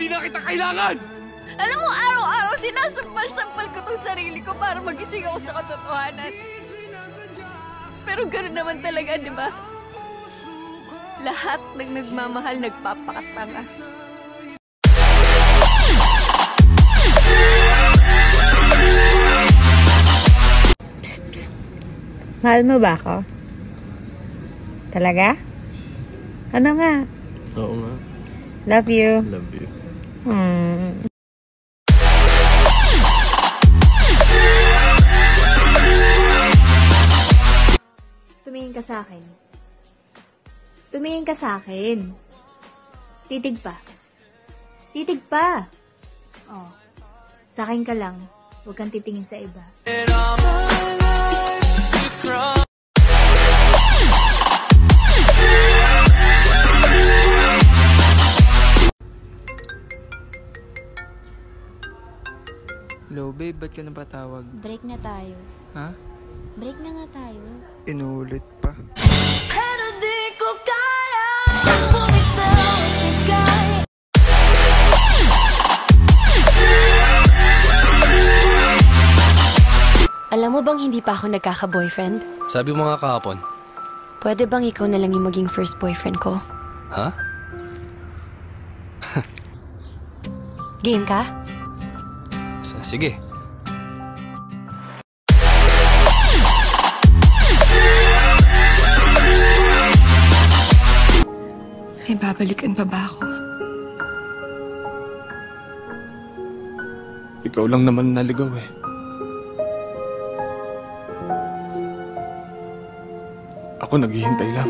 di na kita kailangan! Alam mo, araw-araw sinasampal-sampal ko tong sarili ko para magising ako sa katotohanan. Pero gano'n naman talaga, di ba? Lahat ng nagmamahal nagpapakatanga. Psst, psst. Mahal mo ba ako? Talaga? Ano nga? Oo nga. Love you. Love you. Tumingin ka sa akin. Tumingin ka sa akin. Titig pa. Titig pa. Oh. Sa akin ka lang. Huwag kang titingin sa iba. Hello, babe. Ba't ka napatawag? Break na tayo. Ha? Break na nga tayo. Inulit pa. Pero di ko kaya bumitaw at kaya. Alam mo bang hindi pa ako nagkaka-boyfriend? Sabi mo nga kahapon. Pwede bang ikaw na lang yung maging first boyfriend ko? Ha? Game ka? Sige. May babalikan pa ba ako? Ikaw lang naman naligaw eh. Ako naghihintay lang.